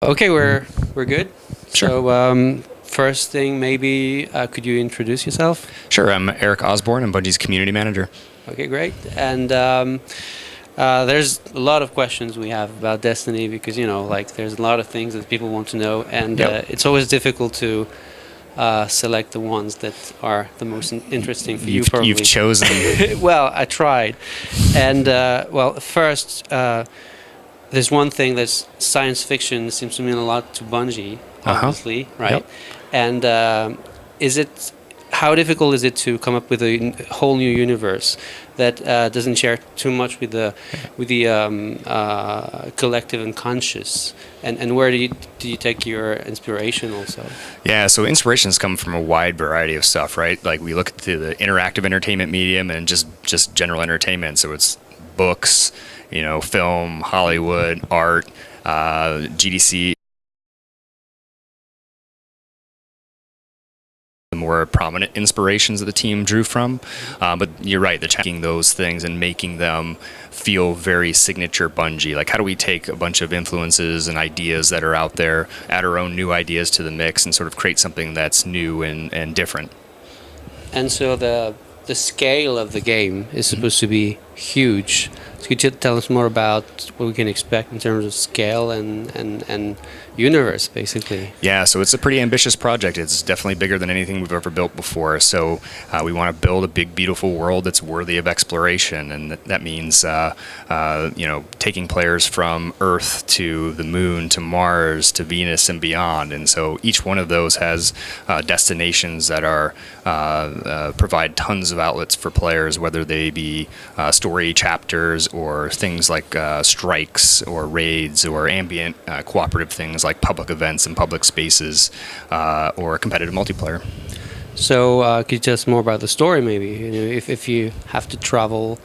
Okay, we're good. Sure. First thing, maybe could you introduce yourself? Sure. I'm Eric Osborne. I'm Bungie's community manager. Okay, great. And there's a lot of questions we have about Destiny because like there's a lot of things that people want to know, and Yep. it's always difficult to select the ones that are the most interesting for you, probably. You've chosen. Well, I tried, and first. There's one thing that's science fiction seems to mean a lot to Bungie, obviously, right? Yep. And is it how difficult is it to come up with a whole new universe that doesn't share too much with the collective and conscious? And where do you take your inspiration also? Yeah. So inspirations come from a wide variety of stuff, right? Like we look to the interactive entertainment medium and just general entertainment. So it's books, film, Hollywood, art, GDC. The more prominent inspirations that the team drew from. But you're right, they're checking those things and making them feel very signature Bungie. Like, how do we take a bunch of influences and ideas that are out there, add our own new ideas to the mix, and sort of create something that's new and different? And so the scale of the game is supposed to be huge. So could you tell us more about what we can expect in terms of scale and universe, basically? Yeah, so it's a pretty ambitious project. It's definitely bigger than anything we've ever built before. So we want to build a big, beautiful world that's worthy of exploration, and that means taking players from Earth to the Moon to Mars to Venus and beyond. And so each one of those has destinations that are provide tons of outlets for players, whether they be story chapters or things like strikes or raids or ambient cooperative things like public events and public spaces or competitive multiplayer. So could you tell us more about the story, maybe? If you have to travel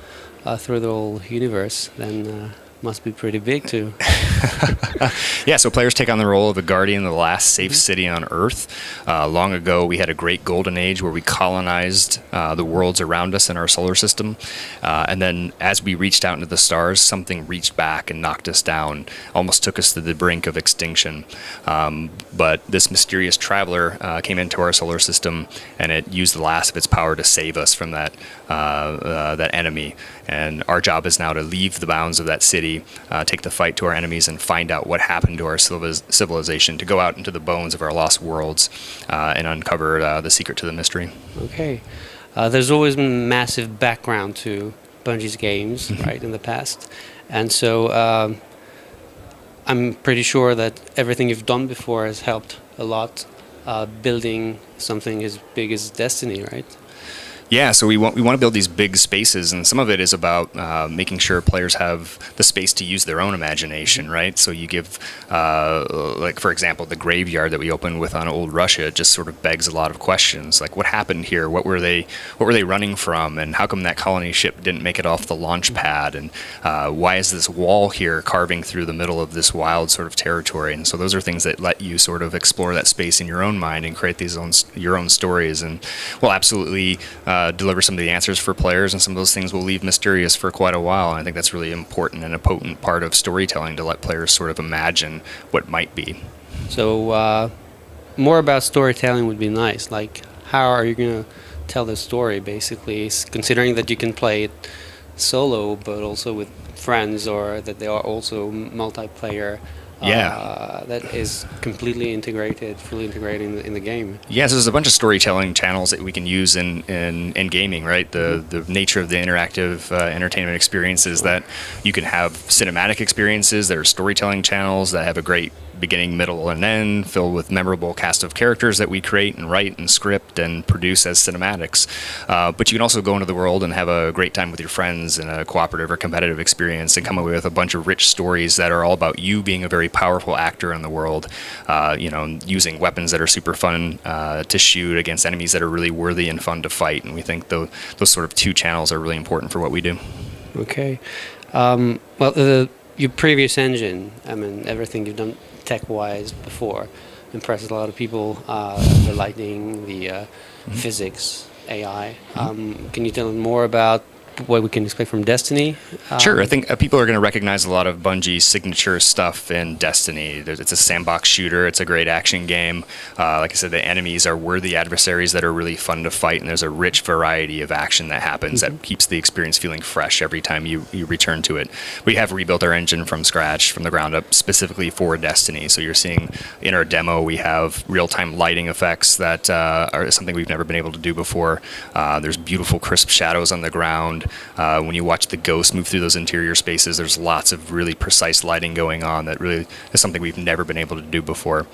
through the whole universe, then must be pretty big too. Yeah, so players take on the role of a guardian of the last safe city on Earth. Long ago, we had a great golden age where we colonized the worlds around us in our solar system. And then as we reached out into the stars, something reached back and knocked us down, almost took us to the brink of extinction. But this mysterious traveler came into our solar system, and it used the last of its power to save us from that enemy. And our job is now to leave the bounds of that city, take the fight to our enemies, and find out what happened to our civilization, to go out into the bones of our lost worlds and uncover the secret to the mystery. Okay. There's always been massive background to Bungie's games, right, in the past. And so I'm pretty sure that everything you've done before has helped a lot building something as big as Destiny, right? Yeah, so we want to build these big spaces, and some of it is about making sure players have the space to use their own imagination, right? So you give, like for example, the graveyard that we opened with on Old Russia just sort of begs a lot of questions, like what happened here, what were they running from, and how come that colony ship didn't make it off the launch pad, and why is this wall here carving through the middle of this wild sort of territory? And so those are things that let you sort of explore that space in your own mind and create your own stories, and we'll absolutely deliver some of the answers for players, and some of those things will leave mysterious for quite a while. And I think that's really important and a potent part of storytelling, to let players sort of imagine what might be. So more about storytelling would be nice. Like, how are you going to tell the story, basically, considering that you can play it solo, but also with friends, or that they are also multiplayer? That is completely integrated, fully integrated in the game. Yeah, so there's a bunch of storytelling channels that we can use in gaming, right? The nature of the interactive entertainment experience is that you can have cinematic experiences that are storytelling channels that have a great beginning, middle, and end, filled with memorable cast of characters that we create and write and script and produce as cinematics. But you can also go into the world and have a great time with your friends in a cooperative or competitive experience, and come up with a bunch of rich stories that are all about you being a very powerful actor in the world, using weapons that are super fun to shoot against enemies that are really worthy and fun to fight. And we think those sort of two channels are really important for what we do. Okay. Your previous engine, I mean, everything you've done tech-wise before impresses a lot of people. The lighting, the physics, AI. Can you tell me more about what we can expect from Destiny? Sure, I think people are going to recognize a lot of Bungie's signature stuff in Destiny. It's a sandbox shooter. It's a great action game. Like I said, the enemies are worthy adversaries that are really fun to fight, and there's a rich variety of action that happens that keeps the experience feeling fresh every time you return to it. We have rebuilt our engine from scratch, from the ground up, specifically for Destiny. So you're seeing in our demo, we have real-time lighting effects that are something we've never been able to do before. There's beautiful, crisp shadows on the ground. When you watch the ghosts move through those interior spaces, there's lots of really precise lighting going on that really is something we've never been able to do before.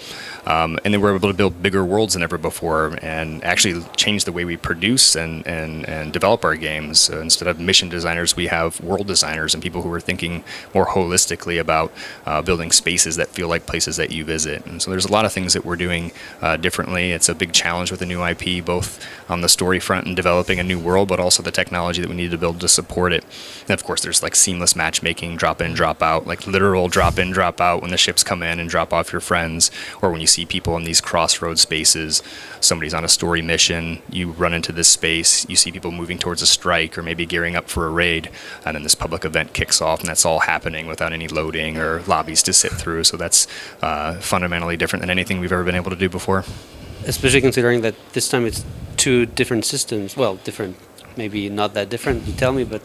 And then we're able to build bigger worlds than ever before and actually change the way we produce and develop our games. So instead of mission designers, we have world designers and people who are thinking more holistically about building spaces that feel like places that you visit. And so there's a lot of things that we're doing differently. It's a big challenge with a new IP, both on the story front and developing a new world, but also the technology that we need to build to support it. And of course, there's like seamless matchmaking, drop in, drop out, like literal drop in, drop out when the ships come in and drop off your friends, or when you see people in these crossroads spaces. Somebody's on a story mission, you run into this space, you see people moving towards a strike or maybe gearing up for a raid, and then this public event kicks off, and that's all happening without any loading or lobbies to sit through. So that's fundamentally different than anything we've ever been able to do before. Especially considering that this time it's two different systems. Well, different, maybe not that different, you tell me, but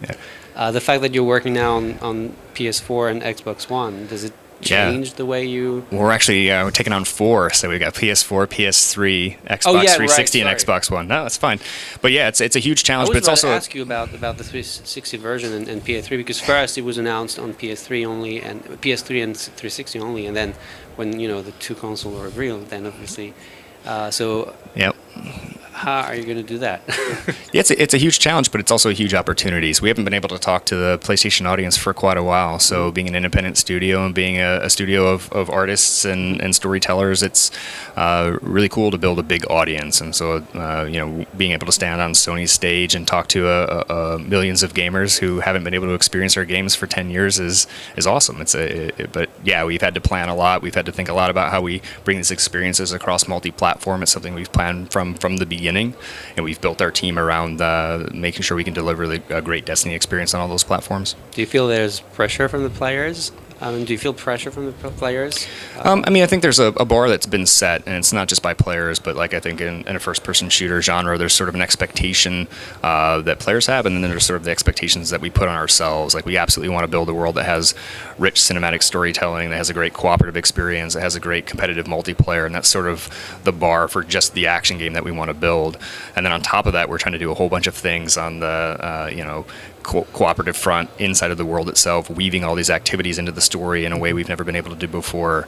the fact that you're working now on PS4 and Xbox One, does it change the way you... We're actually we're taking on 4, so we've got PS4, PS3, Xbox 360, and Xbox One. No, that's fine. But yeah, it's a huge challenge, but it's also... I was about to ask you about the 360 version and PS3, because first it was announced on PS3 only, and PS3 and 360 only, and then when, the two consoles were revealed, then obviously... Yep. How are you going to do that? Yeah, it's a huge challenge, but it's also a huge opportunity. So we haven't been able to talk to the PlayStation audience for quite a while. So being an independent studio and being a studio of artists and storytellers, it's really cool to build a big audience. And so, being able to stand on Sony's stage and talk to millions of gamers who haven't been able to experience our games for 10 years is awesome. But yeah, we've had to plan a lot. We've had to think a lot about how we bring these experiences across multi-platform. It's something we've planned from the beginning, and we've built our team around making sure we can deliver a great Destiny experience on all those platforms. Do you feel there's pressure from the players? Do you feel pressure from the players? I think there's a bar that's been set, and it's not just by players, but like I think in a first-person shooter genre, there's sort of an expectation that players have, and then there's sort of the expectations that we put on ourselves. Like we absolutely want to build a world that has rich cinematic storytelling, that has a great cooperative experience, that has a great competitive multiplayer, and that's sort of the bar for just the action game that we want to build. And then on top of that, we're trying to do a whole bunch of things on the cooperative front inside of the world itself, weaving all these activities into the story in a way we've never been able to do before,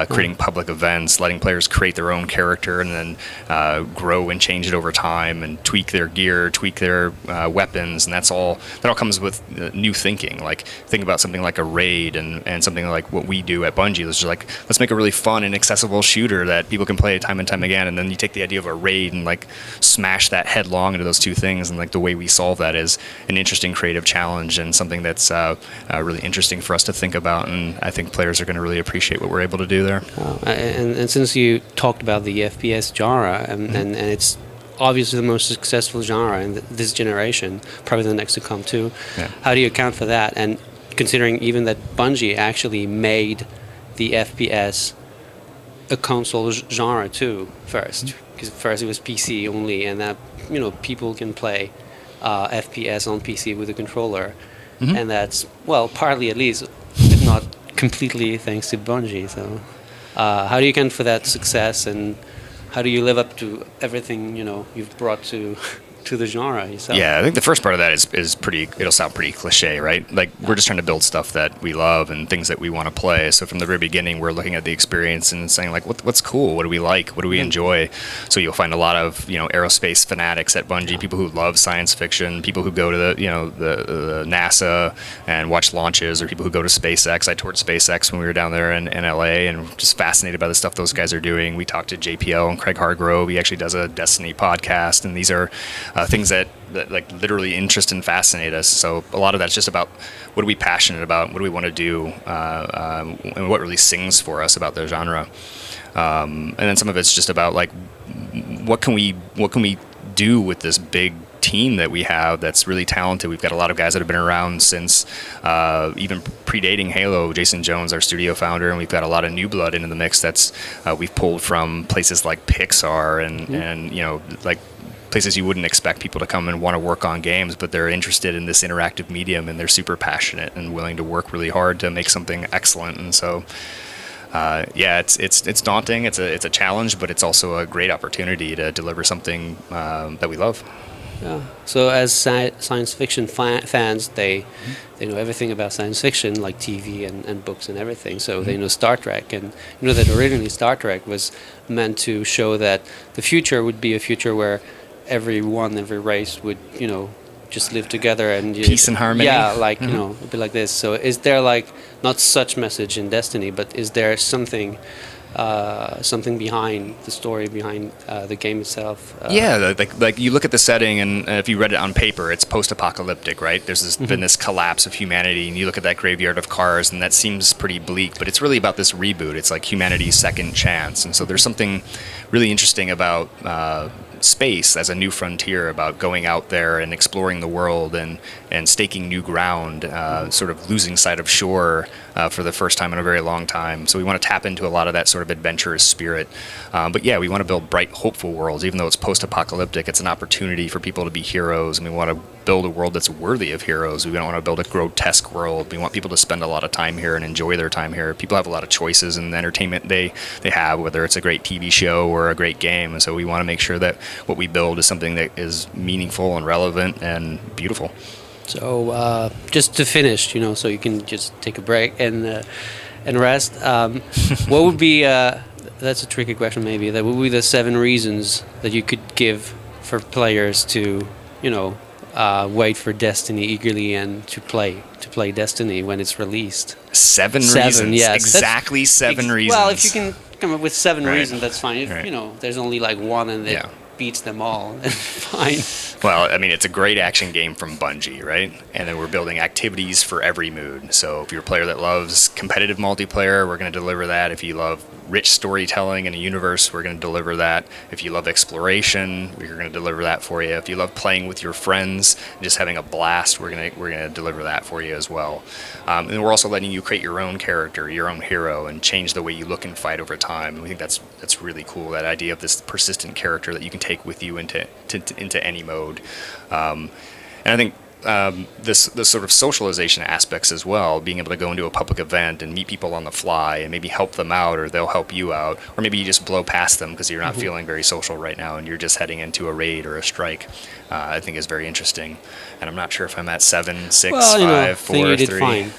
creating public events, letting players create their own character and then grow and change it over time and tweak their gear, tweak their weapons, and that all comes with new thinking. Like think about something like a raid and something like what we do at Bungie. Let's make a really fun and accessible shooter that people can play time and time again, and then you take the idea of a raid and like smash that headlong into those two things, and like the way we solve that is an interesting creative challenge and something that's really interesting for us to think about, and I think players are going to really appreciate what we're able to do there. And since you talked about the FPS genre, and it's obviously the most successful genre in this generation, probably the next to come too, how do you account for that? And considering even that Bungie actually made the FPS a console genre too first, because first it was PC only, and that people can play FPS on PC with a controller, and that's partly at least, if not completely, thanks to Bungie. So, how do you account for that success, and how do you live up to everything you've brought to the genre yourself? Yeah, I think the first part of that is pretty. It'll sound pretty cliche, right? Like we're just trying to build stuff that we love and things that we want to play. So from the very beginning, we're looking at the experience and saying like, what's cool? What do we like? What do we enjoy? So you'll find a lot of aerospace fanatics at Bungie, people who love science fiction, people who go to the NASA and watch launches, or people who go to SpaceX. I toured SpaceX when we were down there in LA, and just fascinated by the stuff those guys are doing. We talked to JPL and Craig Hargrove. He actually does a Destiny podcast, and these are things that like literally interest and fascinate us. So a lot of that's just about what are we passionate about, what do we want to do, and what really sings for us about the genre. And then some of it's just about like what can we do with this big team that we have that's really talented. We've got a lot of guys that have been around since even predating Halo. Jason Jones, our studio founder, and we've got a lot of new blood into the mix that's we've pulled from places like Pixar and you know, like places you wouldn't expect people to come and want to work on games, but they're interested in this interactive medium and they're super passionate and willing to work really hard to make something excellent. And so yeah, it's daunting. It's a challenge, but it's also a great opportunity to deliver something that we love. Yeah. So as science fiction fans, they know everything about science fiction, like TV and books and everything. So they know Star Trek, and you know that originally Star Trek was meant to show that the future would be a future where every race would, you know, just live together and peace and harmony. Yeah, like you know, it'd be like this. So is there like not such message in Destiny, but is there something behind the story, behind the game itself? Yeah, like you look at the setting, and if you read it on paper, it's post-apocalyptic, right? There's been this collapse of humanity, and you look at that graveyard of cars, and that seems pretty bleak, but it's really about this reboot. It's like humanity's second chance, and so there's something really interesting about space as a new frontier, about going out there and exploring the world and staking new ground, sort of losing sight of shore for the first time in a very long time. So we want to tap into a lot of that sort of adventurous spirit. But yeah, we want to build bright, hopeful worlds. Even though it's post-apocalyptic, it's an opportunity for people to be heroes, and we want to build a world that's worthy of heroes. We don't want to build a grotesque world. We want people to spend a lot of time here and enjoy their time here. People have a lot of choices in the entertainment they have, whether it's a great TV show or a great game. And so we want to make sure that what we build is something that is meaningful and relevant and beautiful. So just to finish, you know, so you can just take a break and rest. What would be that's a tricky question, maybe. That would be the 7 reasons that you could give for players to, you know, wait for Destiny eagerly and to play Destiny when it's released. 7 reasons. Yes. Exactly 7 reasons. Well, if you can come up with 7 Right. reasons, that's fine. If Right. you know, there's only like one and it beats them all, then fine. Well, I mean, it's a great action game from Bungie, right? And then we're building activities for every mood. So if you're a player that loves competitive multiplayer, we're going to deliver that. If you love rich storytelling in a universe, we're going to deliver that. If you love exploration, we're going to deliver that for you. If you love playing with your friends and just having a blast, we're going to deliver that for you as well. And we're also letting you create your own character, your own hero, and change the way you look and fight over time. And we think that's really cool. That idea of this persistent character that you can take with you into any mode. And I think this sort of socialization aspects as well, being able to go into a public event and meet people on the fly and maybe help them out, or they'll help you out, or maybe you just blow past them because you're not feeling very social right now and you're just heading into a raid or a strike. I think is very interesting. And I'm not sure if I'm at 7, 6, Well, you 5, know, 4, thing you did 3. fine.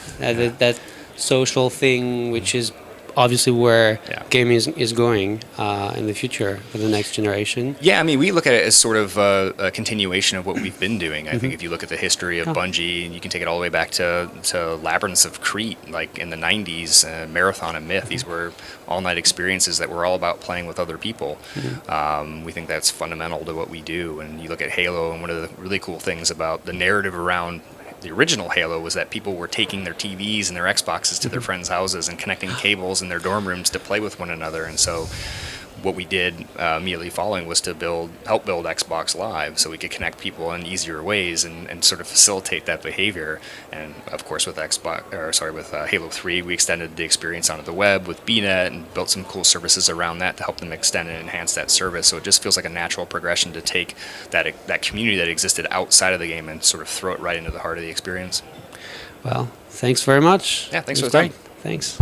That social thing, which is obviously where gaming is going in the future for the next generation. Yeah, I mean, we look at it as sort of a continuation of what we've been doing. I think if you look at the history of Bungie, and you can take it all the way back to Labyrinths of Crete, like in the 90s, Marathon and Myth. These were all-night experiences that were all about playing with other people. We think that's fundamental to what we do. And you look at Halo, and one of the really cool things about the narrative around the original Halo was that people were taking their TVs and their Xboxes to their friends' houses and connecting cables in their dorm rooms to play with one another. And so what we did immediately following was to help build Xbox Live so we could connect people in easier ways and sort of facilitate that behavior. And of course with Halo 3, we extended the experience onto the web with BNet and built some cool services around that to help them extend and enhance that service. So it just feels like a natural progression to take that community that existed outside of the game and sort of throw it right into the heart of the experience. Well, thanks very much. Yeah, thanks for the time. Thanks.